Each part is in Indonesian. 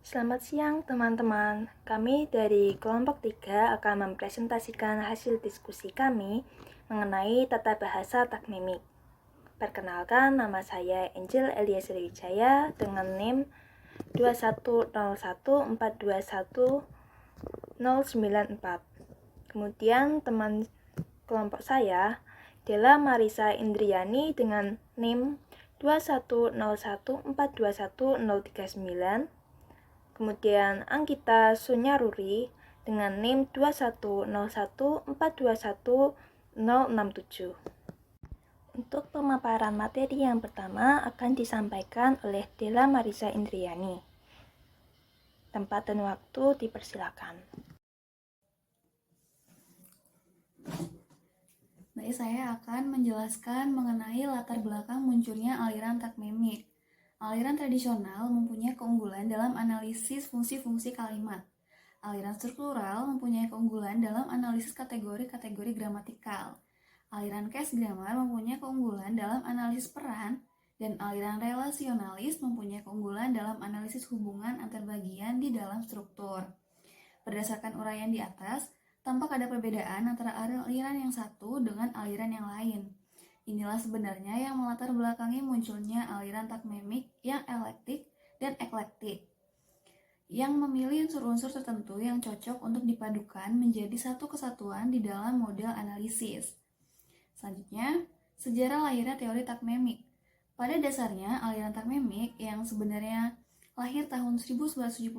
Selamat siang teman-teman, kami dari kelompok 3 akan mempresentasikan hasil diskusi kami mengenai tata bahasa takmimik. Perkenalkan, nama saya Angel Eliezer Wijaya dengan NIM 21014210094. Kemudian teman kelompok saya, Della Marisa Indriani dengan NIM 21014210039. Kemudian Anggita Sunyaruri dengan NIM 21014210067. Untuk pemaparan materi yang pertama akan disampaikan oleh Della Marisa Indriani. Tempat dan waktu dipersilakan. Baik, saya akan menjelaskan mengenai latar belakang munculnya aliran takmimik. Aliran tradisional mempunyai keunggulan dalam analisis fungsi-fungsi kalimat. Aliran struktural mempunyai keunggulan dalam analisis kategori-kategori gramatikal. Aliran case grammar mempunyai keunggulan dalam analisis peran, dan aliran relasionalis mempunyai keunggulan dalam analisis hubungan antar bagian di dalam struktur. Berdasarkan uraian di atas, tampak ada perbedaan antara aliran yang satu dengan aliran yang lain. Inilah sebenarnya yang melatar belakangi munculnya aliran takmimik yang elektik dan eklektik, yang memilih unsur-unsur tertentu yang cocok untuk dipadukan menjadi satu kesatuan di dalam model analisis. Selanjutnya, sejarah lahirnya teori takmimik. Pada dasarnya, aliran takmimik yang sebenarnya lahir tahun 1977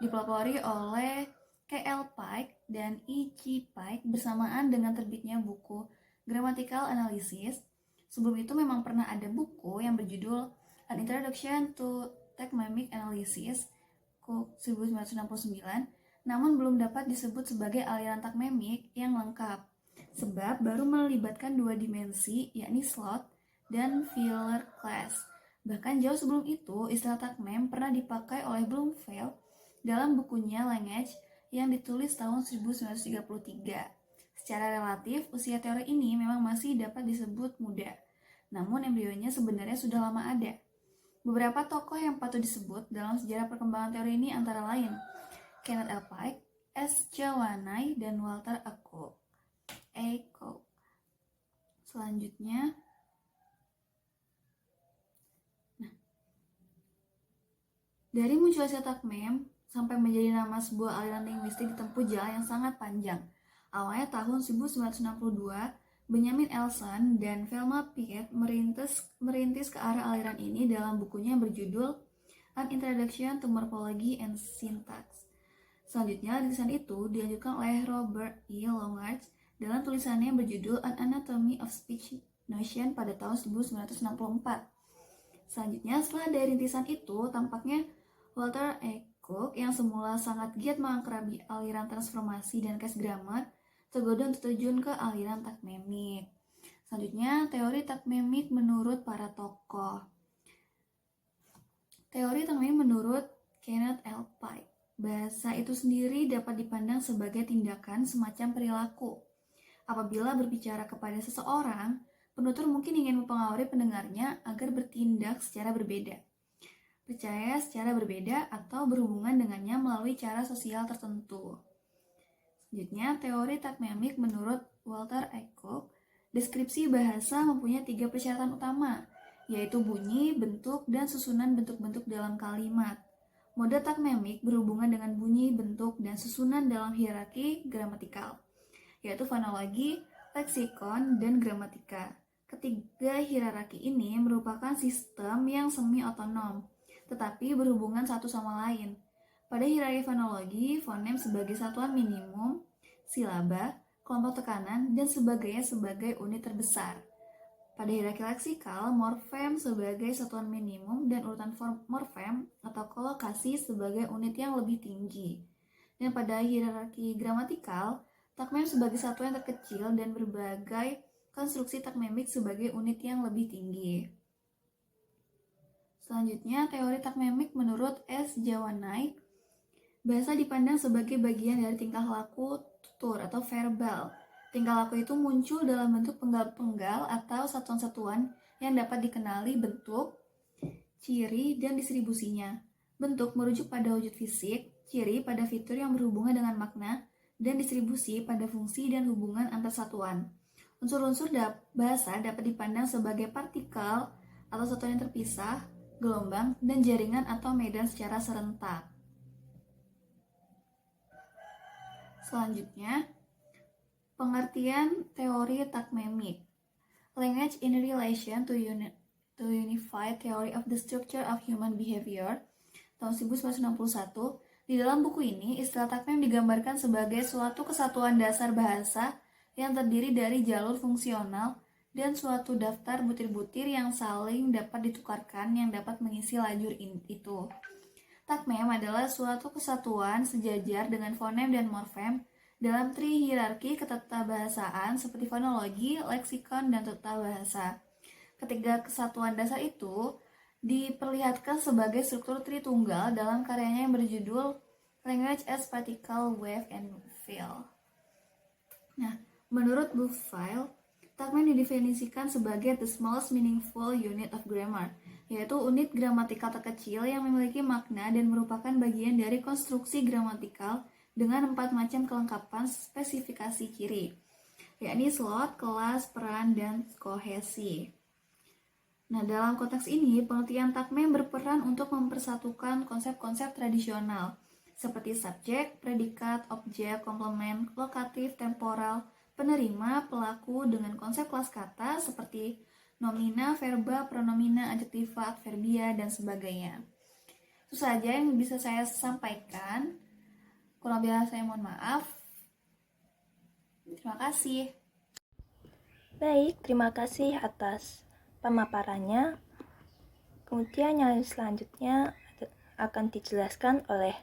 dipelopori oleh K.L. Pike dan E.G. Pike bersamaan dengan terbitnya buku Grammatical Analysis. Sebelum itu memang pernah ada buku yang berjudul An Introduction to Takmimic Analysis 1969, namun belum dapat disebut sebagai aliran takmimik yang lengkap, sebab baru melibatkan dua dimensi, yakni slot dan filler class. Bahkan jauh sebelum itu, istilah takmem pernah dipakai oleh Bloomfield dalam bukunya Language yang ditulis tahun 1933. Secara relatif, usia teori ini memang masih dapat disebut muda, namun embrionya sebenarnya sudah lama ada. Beberapa tokoh yang patut disebut dalam sejarah perkembangan teori ini antara lain Kenneth L. Pike, S. Jawanai, dan Walter A. Cook. Selanjutnya, dari munculnya takmem sampai menjadi nama sebuah aliran linguistik ditempuh jalan yang sangat panjang. Awalnya tahun 1962, Benjamin Elson dan Velma Piquet merintis ke arah aliran ini dalam bukunya yang berjudul An Introduction to Morphology and Syntax. Selanjutnya, rintisan itu dilanjutkan oleh Robert E. Longarch dalam tulisannya yang berjudul An Anatomy of Speech Notion pada tahun 1964. Selanjutnya, setelah dari rintisan itu, tampaknya Walter A. Cook yang semula sangat giat mengakrabi aliran transformasi dan case grammar tergoda untuk terjun ke aliran takmimik. Selanjutnya, teori takmimik menurut para tokoh. Teori takmimik menurut Kenneth L. Pike. Bahasa itu sendiri dapat dipandang sebagai tindakan semacam perilaku. Apabila berbicara kepada seseorang, penutur mungkin ingin mempengaruhi pendengarnya agar bertindak secara berbeda, percaya secara berbeda, atau berhubungan dengannya melalui cara sosial tertentu. Selanjutnya, teori takmimik menurut Walter A. Cook, deskripsi bahasa mempunyai 3 persyaratan utama, yaitu bunyi, bentuk, dan susunan bentuk-bentuk dalam kalimat. Mode takmimik berhubungan dengan bunyi, bentuk, dan susunan dalam hierarki gramatikal, yaitu fonologi, leksikon, dan gramatika. Ketiga hierarki ini merupakan sistem yang semi-otonom, tetapi berhubungan satu sama lain. Pada hierarki fonologi, fonem sebagai satuan minimum, silaba, kelompok tekanan, dan sebagainya sebagai unit terbesar. Pada hierarki leksikal, morfem sebagai satuan minimum dan urutan morfem atau kolokasi sebagai unit yang lebih tinggi. Dan pada hierarki gramatikal, takmem sebagai satuan yang terkecil dan berbagai konstruksi takmemik sebagai unit yang lebih tinggi. Selanjutnya, teori takmemik menurut S. Jawanai, bahasa dipandang sebagai bagian dari tingkah laku tutur atau verbal. Tingkah laku itu muncul dalam bentuk penggal-penggal atau satuan-satuan yang dapat dikenali bentuk, ciri, dan distribusinya. Bentuk merujuk pada wujud fisik, ciri pada fitur yang berhubungan dengan makna, dan distribusi pada fungsi dan hubungan antar satuan. Unsur-unsur bahasa dapat dipandang sebagai partikel atau satuan yang terpisah, gelombang, dan jaringan atau medan secara serentak. Selanjutnya, pengertian teori takmemik. Language in relation to unified theory of the structure of human behavior tahun 1961. Di dalam buku ini, istilah takmem digambarkan sebagai suatu kesatuan dasar bahasa yang terdiri dari jalur fungsional dan suatu daftar butir-butir yang saling dapat ditukarkan yang dapat mengisi lajur itu. Takmem adalah suatu kesatuan sejajar dengan fonem dan morfem dalam tri-hierarki ketatabahasaan seperti fonologi, leksikon, dan tata bahasa. Ketiga kesatuan dasar itu diperlihatkan sebagai struktur tritunggal dalam karyanya yang berjudul Language as Particle, Wave, and Field. Nah, menurut Bouffield, takmem didefinisikan sebagai the smallest meaningful unit of grammar, yaitu unit gramatikal terkecil yang memiliki makna dan merupakan bagian dari konstruksi gramatikal dengan 4 macam kelengkapan spesifikasi ciri, yakni slot, kelas, peran, dan kohesi. Nah, dalam konteks ini, pengertian takmem berperan untuk mempersatukan konsep-konsep tradisional, seperti subjek, predikat, objek, komplement, lokatif, temporal, penerima, pelaku dengan konsep kelas kata seperti nomina, verba, pronomina, adjektiva, adverbia, dan sebagainya. Itu saja yang bisa saya sampaikan. Kurang lebih saya mohon maaf. Terima kasih. Baik, terima kasih atas pemaparannya. Kemudian yang selanjutnya akan dijelaskan oleh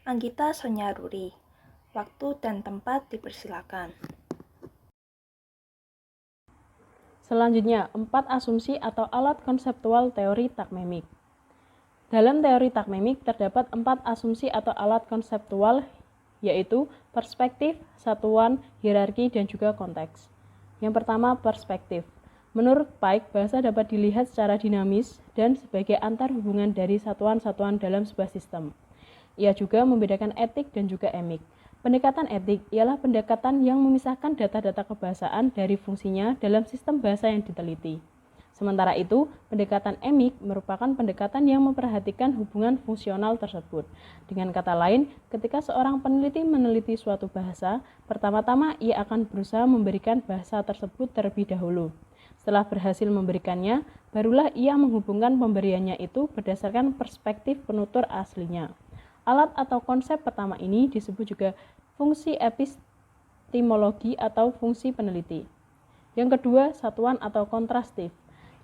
Anggita Sonyaruri. Waktu dan tempat dipersilakan. Selanjutnya, 4 asumsi atau alat konseptual teori takmemik. Dalam teori takmemik terdapat 4 asumsi atau alat konseptual, yaitu perspektif, satuan, hierarki, dan juga konteks. Yang pertama, perspektif. Menurut Pike, bahasa dapat dilihat secara dinamis dan sebagai antar hubungan dari satuan-satuan dalam sebuah sistem. Ia juga membedakan etik dan juga emik. Pendekatan etik ialah pendekatan yang memisahkan data-data kebahasaan dari fungsinya dalam sistem bahasa yang diteliti. Sementara itu, pendekatan emik merupakan pendekatan yang memperhatikan hubungan fungsional tersebut. Dengan kata lain, ketika seorang peneliti meneliti suatu bahasa, pertama-tama ia akan berusaha memberikan bahasa tersebut terlebih dahulu. Setelah berhasil memberikannya, barulah ia menghubungkan pemberiannya itu berdasarkan perspektif penutur aslinya. Alat atau konsep pertama ini disebut juga fungsi epistemologi atau fungsi peneliti. Yang kedua, satuan atau kontrastif.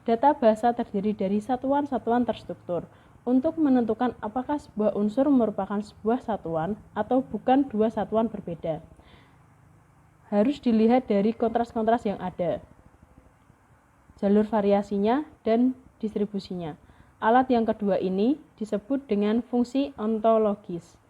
Data bahasa terdiri dari satuan-satuan terstruktur. Untuk menentukan apakah sebuah unsur merupakan sebuah satuan atau bukan dua satuan berbeda, harus dilihat dari kontras-kontras yang ada, jalur variasinya, dan distribusinya. Alat yang kedua ini disebut dengan fungsi ontologis.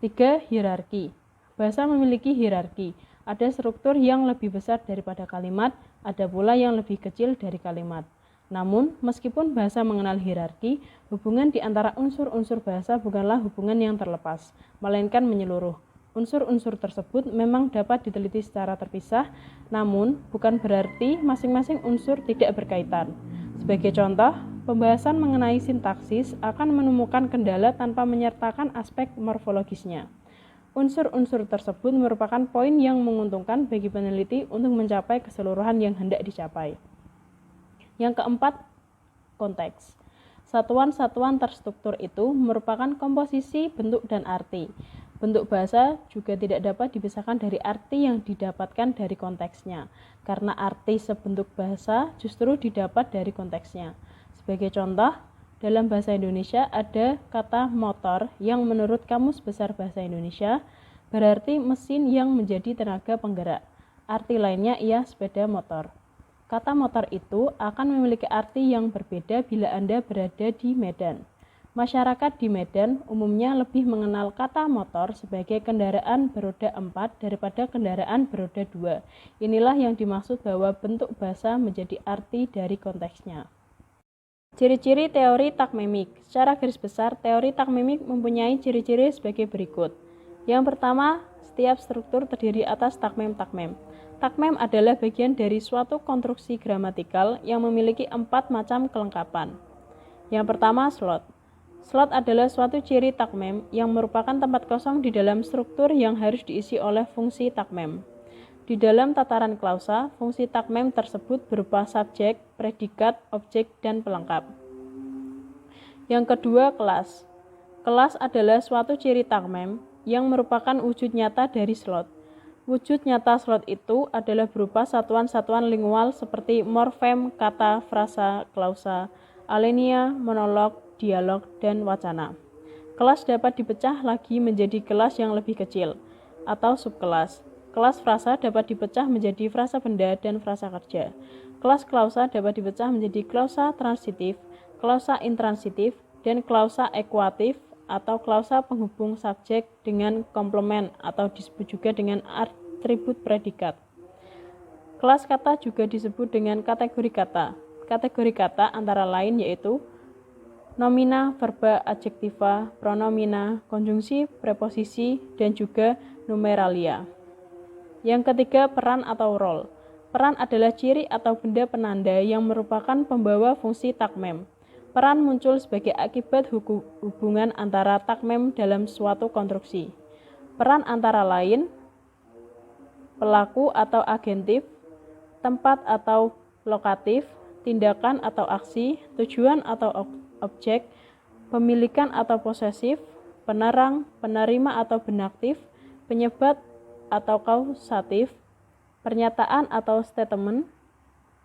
3. Hierarki. Bahasa memiliki hierarki. Ada struktur yang lebih besar daripada kalimat, ada pula yang lebih kecil dari kalimat. Namun, meskipun bahasa mengenal hierarki, hubungan di antara unsur-unsur bahasa bukanlah hubungan yang terlepas, melainkan menyeluruh. Unsur-unsur tersebut memang dapat diteliti secara terpisah, namun bukan berarti masing-masing unsur tidak berkaitan. Sebagai contoh, pembahasan mengenai sintaksis akan menemukan kendala tanpa menyertakan aspek morfologisnya. Unsur-unsur tersebut merupakan poin yang menguntungkan bagi peneliti untuk mencapai keseluruhan yang hendak dicapai. Yang keempat, konteks. Satuan-satuan terstruktur itu merupakan komposisi, bentuk, dan arti. Bentuk bahasa juga tidak dapat dipisahkan dari arti yang didapatkan dari konteksnya, karena arti sebentuk bahasa justru didapat dari konteksnya. Sebagai contoh, dalam bahasa Indonesia ada kata motor yang menurut Kamus Besar Bahasa Indonesia berarti mesin yang menjadi tenaga penggerak. Arti lainnya ia sepeda motor. Kata motor itu akan memiliki arti yang berbeda bila Anda berada di Medan. Masyarakat di Medan umumnya lebih mengenal kata motor sebagai kendaraan beroda 4 daripada kendaraan beroda 2. Inilah yang dimaksud bahwa bentuk bahasa menjadi arti dari konteksnya. Ciri-ciri teori takmemik. Secara garis besar, teori takmemik mempunyai ciri-ciri sebagai berikut. Yang pertama, setiap struktur terdiri atas takmem-takmem. Takmem adalah bagian dari suatu konstruksi gramatikal yang memiliki 4 macam kelengkapan. Yang pertama, slot. Slot adalah suatu ciri takmem yang merupakan tempat kosong di dalam struktur yang harus diisi oleh fungsi takmem. Di dalam tataran klausa, fungsi takmem tersebut berupa subjek, predikat, objek, dan pelengkap. Yang kedua, kelas. Kelas adalah suatu ciri takmem yang merupakan wujud nyata dari slot. Wujud nyata slot itu adalah berupa satuan-satuan lingual seperti morfem, kata, frasa, klausa, alinea, monolog, dialog, dan wacana. Kelas dapat dipecah lagi menjadi kelas yang lebih kecil atau subkelas. Kelas frasa dapat dipecah menjadi frasa benda dan frasa kerja. Kelas klausa dapat dipecah menjadi klausa transitif, klausa intransitif, dan klausa ekuatif atau klausa penghubung subjek dengan komplement atau disebut juga dengan atribut predikat. Kelas kata juga disebut dengan kategori kata. Kategori kata antara lain yaitu nomina, verba, adjektiva, pronomina, konjungsi, preposisi, dan juga numeralia. Yang ketiga, peran atau role. Peran adalah ciri atau benda penanda yang merupakan pembawa fungsi takmem. Peran muncul sebagai akibat hubungan antara takmem dalam suatu konstruksi. Peran antara lain pelaku atau agentif, tempat atau lokatif, tindakan atau aksi, tujuan atau objek, pemilikan atau posesif, penerang, penerima atau benaktif, penyebab atau kausatif, pernyataan atau statement,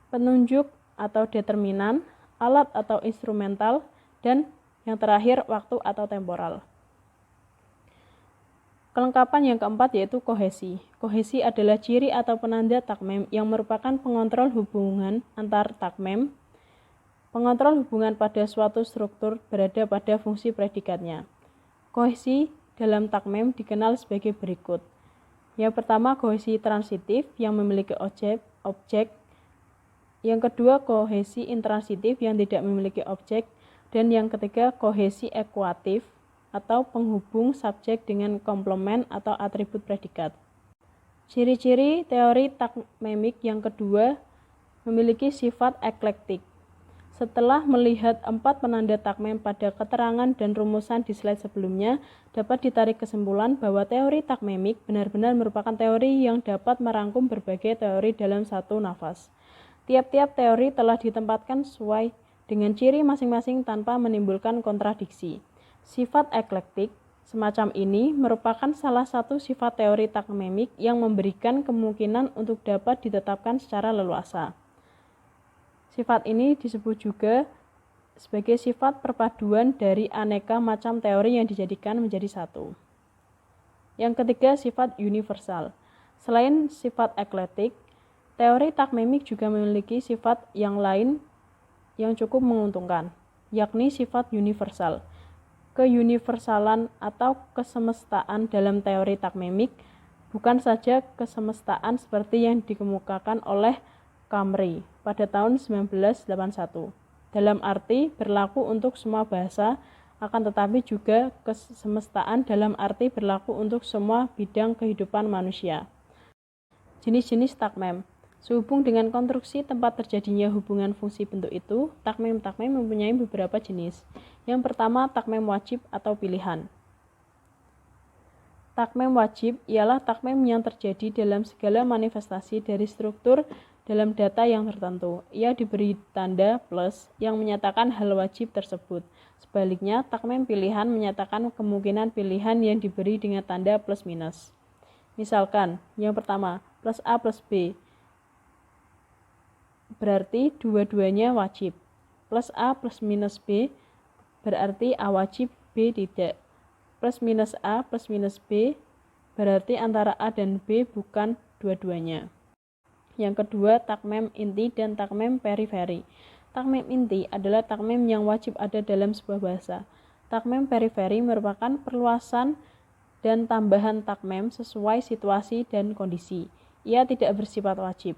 penunjuk atau determinan, alat atau instrumental, dan yang terakhir waktu atau temporal. Kelengkapan yang keempat yaitu kohesi. Kohesi adalah ciri atau penanda takmem yang merupakan pengontrol hubungan antar takmem. Pengontrol hubungan pada suatu struktur berada pada fungsi predikatnya. Kohesi dalam takmem dikenal sebagai berikut. Yang pertama, kohesi transitif yang memiliki objek. Yang kedua, kohesi intransitif yang tidak memiliki objek. Dan yang ketiga, kohesi ekuatif atau penghubung subjek dengan komplement atau atribut predikat. Ciri-ciri teori takmemik yang kedua memiliki sifat eklektik. Setelah melihat 4 penanda takmem pada keterangan dan rumusan di slide sebelumnya, dapat ditarik kesimpulan bahwa teori takmemik benar-benar merupakan teori yang dapat merangkum berbagai teori dalam satu nafas. Tiap-tiap teori telah ditempatkan sesuai dengan ciri masing-masing tanpa menimbulkan kontradiksi. Sifat eklektik semacam ini merupakan salah satu sifat teori takmemik yang memberikan kemungkinan untuk dapat ditetapkan secara leluasa. Sifat ini disebut juga sebagai sifat perpaduan dari aneka macam teori yang dijadikan menjadi satu. Yang ketiga, sifat universal. Selain sifat eklektik, teori takmemik juga memiliki sifat yang lain yang cukup menguntungkan, yakni sifat universal. Keuniversalan atau kesemestaan dalam teori takmemik bukan saja kesemestaan seperti yang dikemukakan oleh Camry pada tahun 1981. Dalam arti berlaku untuk semua bahasa, akan tetapi juga kesemestaan dalam arti berlaku untuk semua bidang kehidupan manusia. Jenis-jenis takmem. Sehubung dengan konstruksi tempat terjadinya hubungan fungsi bentuk itu, takmem-takmem mempunyai beberapa jenis. Yang pertama, takmem wajib atau pilihan. Takmem wajib ialah takmem yang terjadi dalam segala manifestasi dari struktur dalam data yang tertentu. Ia diberi tanda plus yang menyatakan hal wajib tersebut. Sebaliknya, takmem pilihan menyatakan kemungkinan pilihan yang diberi dengan tanda plus minus. Misalkan, yang pertama, plus A plus B. Berarti dua-duanya wajib. Plus A plus minus B berarti A wajib, B tidak. Plus minus A plus minus B berarti antara A dan B bukan dua-duanya. Yang kedua, takmem inti dan takmem periferi. Takmem inti adalah takmem yang wajib ada dalam sebuah bahasa. Takmem periferi merupakan perluasan dan tambahan takmem sesuai situasi dan kondisi. Ia tidak bersifat wajib.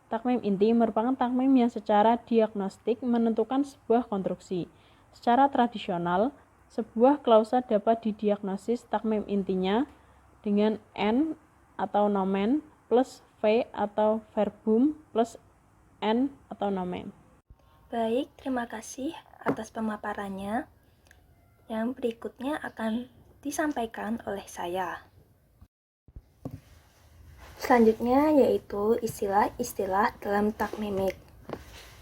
Takmim inti merupakan takmim yang secara diagnostik menentukan sebuah konstruksi. Secara tradisional, sebuah klausa dapat didiagnosis takmim intinya dengan N atau nomen plus V atau verbum plus N atau nomen. Baik, terima kasih atas pemaparannya. Yang berikutnya akan disampaikan oleh saya. Selanjutnya yaitu istilah-istilah dalam takmimik.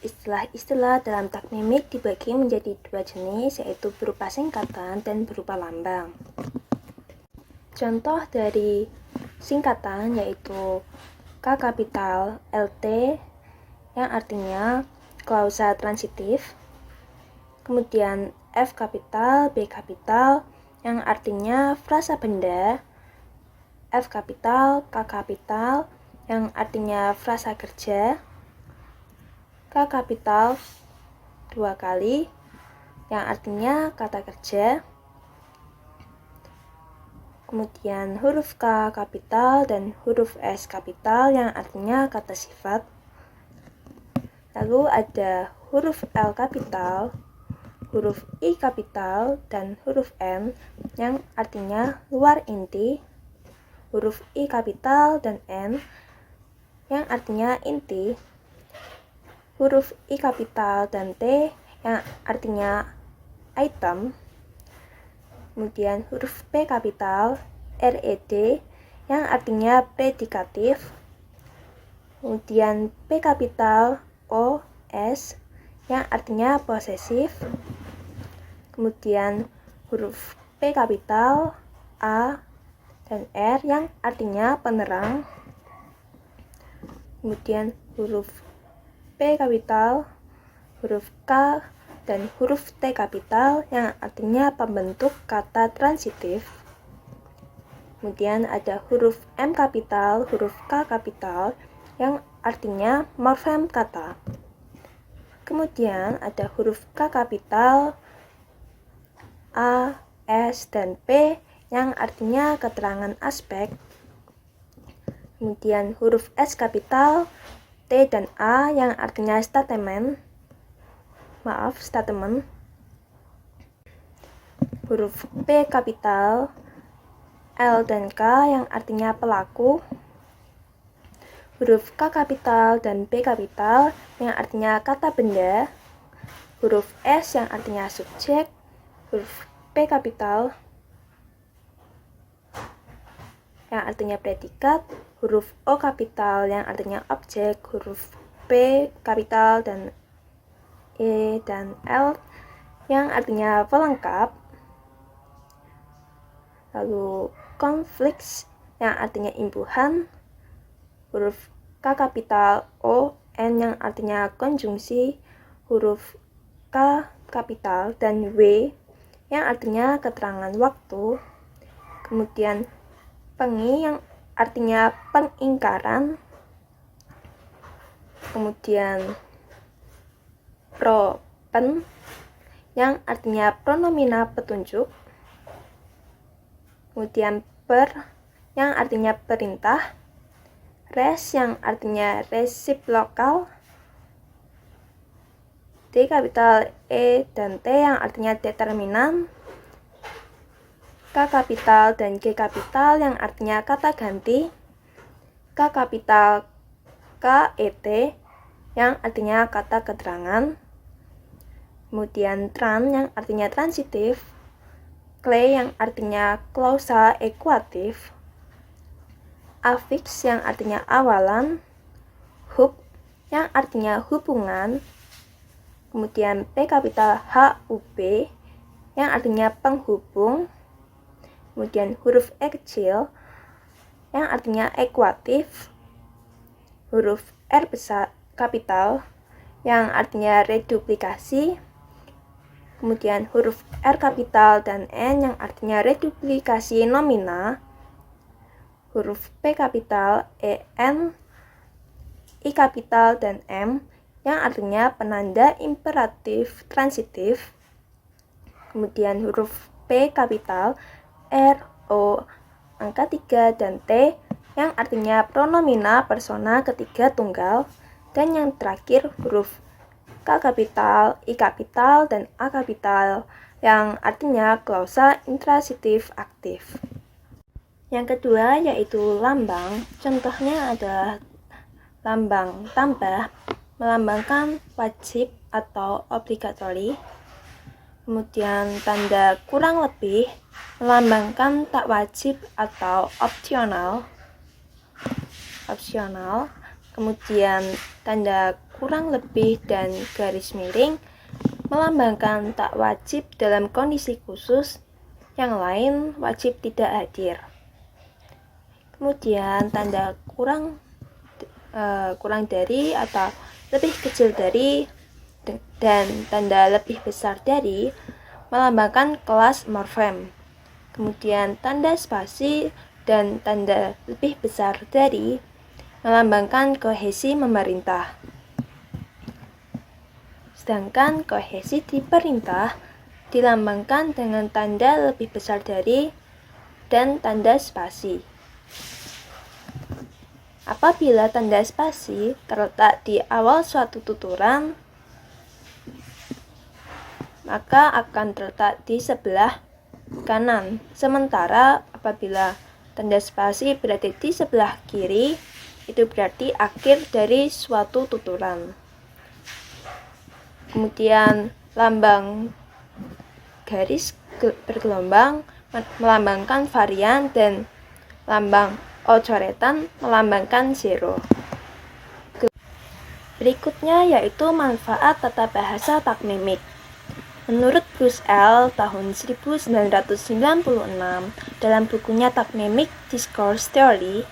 Istilah-istilah dalam takmimik dibagi menjadi dua jenis, yaitu berupa singkatan dan berupa lambang. Contoh dari singkatan yaitu K kapital LT yang artinya klausa transitif, kemudian F kapital B kapital yang artinya frasa benda, F kapital K kapital yang artinya frasa kerja, K kapital 2 kali yang artinya kata kerja, kemudian huruf K kapital dan huruf S kapital yang artinya kata sifat. Lalu ada huruf L kapital, huruf I kapital, dan huruf M yang artinya luar inti, huruf I kapital dan N yang artinya inti, huruf I kapital dan T yang artinya item, kemudian huruf P kapital, RED yang artinya predikatif, kemudian P kapital, O, S yang artinya posesif, kemudian huruf P kapital, A, dan R yang artinya penerang, kemudian huruf P kapital, huruf K, dan huruf T kapital yang artinya pembentuk kata transitif. Kemudian ada huruf M kapital, huruf K kapital yang artinya morfem kata. Kemudian ada huruf K kapital, A, S, dan P yang artinya keterangan aspek. Kemudian huruf S kapital, T, dan A yang artinya statement. Huruf P kapital, L, dan K yang artinya pelaku. Huruf K kapital dan B kapital yang artinya kata benda. Huruf S yang artinya subjek. Huruf P kapital yang artinya predikat, huruf O kapital yang artinya objek, huruf P kapital dan E dan L yang artinya pelengkap, lalu konflik yang artinya imbuhan, huruf K kapital, O, N yang artinya konjungsi, huruf K kapital dan W yang artinya keterangan waktu, kemudian pengi yang artinya pengingkaran, kemudian propen yang artinya pronomina petunjuk, kemudian per yang artinya perintah, res yang artinya resiprokal, D kapital, E, dan T yang artinya determinan, K kapital dan G kapital yang artinya kata ganti, K kapital, K, E, T yang artinya kata keterangan, kemudian tran yang artinya transitif, clay yang artinya klausa ekuatif, affix yang artinya awalan, hub yang artinya hubungan, kemudian P kapital HUB yang artinya penghubung, kemudian huruf E kecil yang artinya ekuatif, huruf R besar kapital yang artinya reduplikasi, kemudian huruf R kapital dan N yang artinya reduplikasi nomina, huruf P kapital, E, N, I kapital, dan M yang artinya penanda imperatif transitif, kemudian huruf P kapital, R, O, angka 3, dan T yang artinya pronomina persona ketiga tunggal, Dan yang terakhir huruf K kapital, I kapital, dan A kapital yang artinya klausa intransitif aktif. Yang kedua yaitu lambang. Contohnya adalah lambang tambah melambangkan wajib atau obligatory. Kemudian tanda kurang lebih melambangkan tak wajib atau opsional. Kemudian tanda kurang lebih dan garis miring melambangkan tak wajib dalam kondisi khusus, yang lain wajib tidak hadir. Kemudian tanda kurang dari atau lebih kecil dari dan tanda lebih besar dari melambangkan kelas morfem. Kemudian tanda spasi dan tanda lebih besar dari melambangkan kohesi memerintah. Sedangkan kohesi di perintah dilambangkan dengan tanda lebih besar dari dan tanda spasi. Apabila tanda spasi terletak di awal suatu tuturan, maka akan terletak di sebelah kanan. Sementara apabila tanda spasi berada di sebelah kiri, itu berarti akhir dari suatu tuturan. Kemudian lambang garis bergelombang melambangkan varian dan lambang coretan melambangkan zero. Berikutnya yaitu manfaat tata bahasa takmimik. Menurut Bruce L. tahun 1996 dalam bukunya Takmimik Discourse Theory,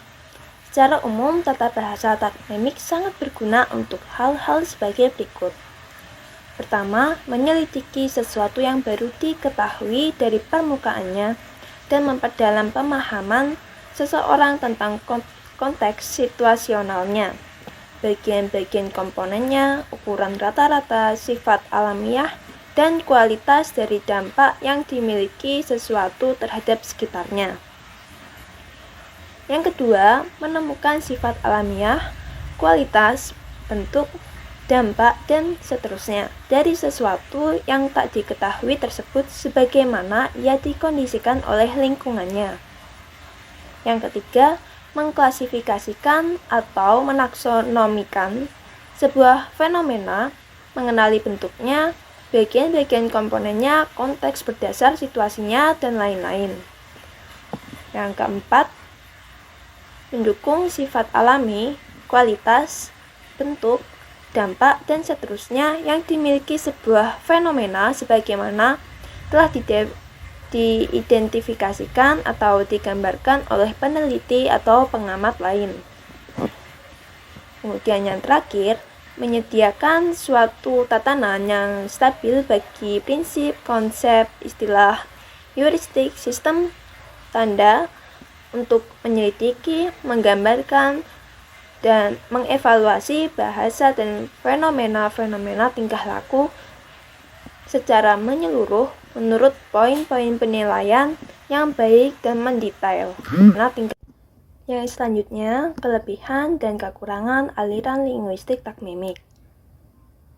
secara umum tata bahasa takmimik sangat berguna untuk hal-hal sebagai berikut. Pertama, menyelidiki sesuatu yang baru diketahui dari permukaannya dan memperdalam pemahaman seseorang tentang konteks situasionalnya, bagian-bagian komponennya, ukuran rata-rata, sifat alamiah, dan kualitas dari dampak yang dimiliki sesuatu terhadap sekitarnya. Yang kedua, menemukan sifat alamiah, kualitas, bentuk, dampak, dan seterusnya dari sesuatu yang tak diketahui tersebut sebagaimana ia dikondisikan oleh lingkungannya. Yang ketiga, mengklasifikasikan atau menaksonomikan sebuah fenomena, mengenali bentuknya, bagian-bagian komponennya, konteks berdasar situasinya, dan lain-lain. Yang keempat, mendukung sifat alami, kualitas, bentuk, dampak, dan seterusnya yang dimiliki sebuah fenomena sebagaimana telah diidentifikasikan atau digambarkan oleh peneliti atau pengamat lain. Kemudian yang terakhir, menyediakan suatu tatanan yang stabil bagi prinsip, konsep, istilah, heuristik, sistem, tanda untuk menyelidiki, menggambarkan, dan mengevaluasi bahasa dan fenomena-fenomena tingkah laku secara menyeluruh menurut poin-poin penilaian yang baik dan mendetail. Yang selanjutnya, kelebihan dan kekurangan aliran linguistik takmimik.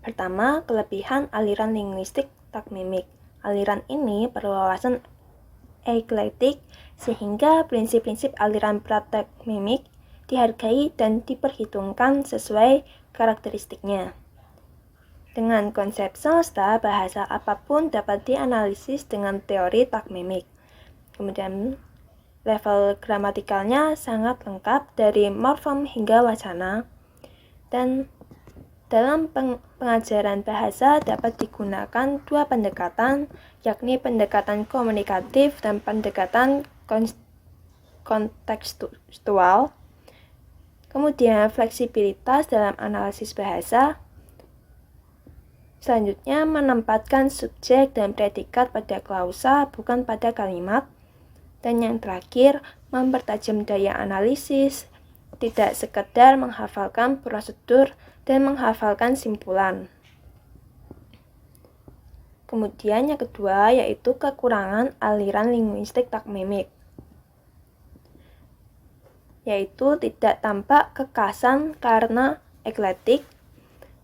Pertama, kelebihan aliran linguistik takmimik. Aliran ini berwawasan eklektik sehingga prinsip-prinsip aliran pratakmimik dihargai dan diperhitungkan sesuai karakteristiknya. Dengan konsep semesta, bahasa apapun dapat dianalisis dengan teori takmimik. Kemudian, level gramatikalnya sangat lengkap dari morfem hingga wacana. Dan dalam pengajaran bahasa dapat digunakan dua pendekatan, yakni pendekatan komunikatif dan pendekatan kontekstual. Kemudian fleksibilitas dalam analisis bahasa. Selanjutnya, menempatkan subjek dan predikat pada klausa, bukan pada kalimat. Dan yang terakhir, mempertajam daya analisis, tidak sekedar menghafalkan prosedur dan menghafalkan simpulan. Kemudian yang kedua yaitu kekurangan aliran linguistik takmimik, yaitu tidak tampak kekasan karena eklektik,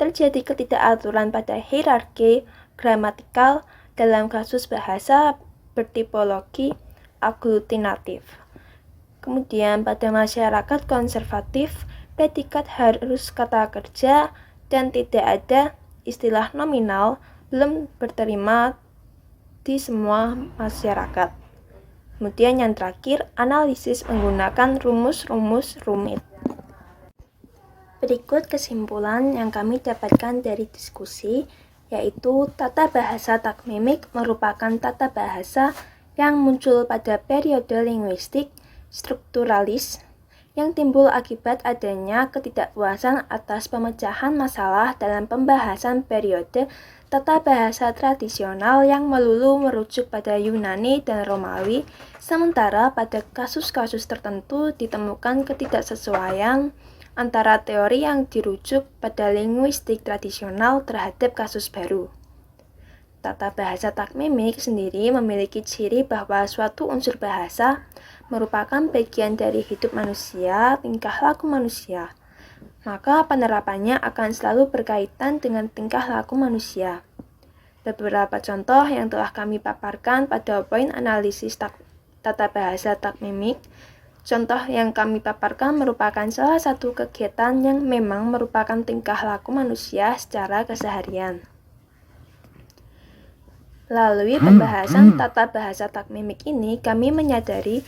terjadi ketidakaturan pada hierarki gramatikal dalam kasus bahasa bertipologi aglutinatif. Kemudian pada masyarakat konservatif, predikat harus kata kerja dan tidak ada istilah nominal belum berterima di semua masyarakat. Kemudian yang terakhir, analisis menggunakan rumus-rumus rumit. Berikut kesimpulan yang kami dapatkan dari diskusi, yaitu tata bahasa takmimik merupakan tata bahasa yang muncul pada periode linguistik strukturalis yang timbul akibat adanya ketidakpuasan atas pemecahan masalah dalam pembahasan periode tata bahasa tradisional yang melulu merujuk pada Yunani dan Romawi, sementara pada kasus-kasus tertentu ditemukan ketidaksesuaian antara teori yang dirujuk pada linguistik tradisional terhadap kasus baru. Tata bahasa takmimik sendiri memiliki ciri bahwa suatu unsur bahasa merupakan bagian dari hidup manusia, tingkah laku manusia. Maka penerapannya akan selalu berkaitan dengan tingkah laku manusia. Beberapa contoh yang telah kami paparkan pada poin analisis tata bahasa takmimik. Contoh yang kami paparkan merupakan salah satu kegiatan yang memang merupakan tingkah laku manusia secara keseharian. Melalui pembahasan tata bahasa takmimik ini, kami menyadari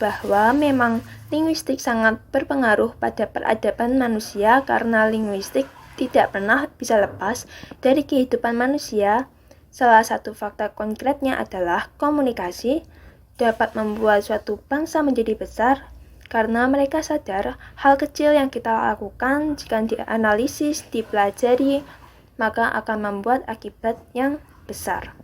bahwa memang linguistik sangat berpengaruh pada peradaban manusia karena linguistik tidak pernah bisa lepas dari kehidupan manusia. Salah satu fakta konkretnya adalah komunikasi dapat membuat suatu bangsa menjadi besar karena mereka sadar hal kecil yang kita lakukan jika dianalisis, dipelajari, maka akan membuat akibat yang besar.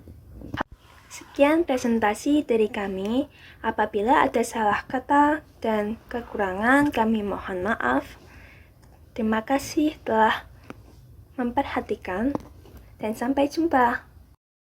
Sekian presentasi dari kami. Apabila ada salah kata dan kekurangan, kami mohon maaf. Terima kasih telah memperhatikan dan sampai jumpa.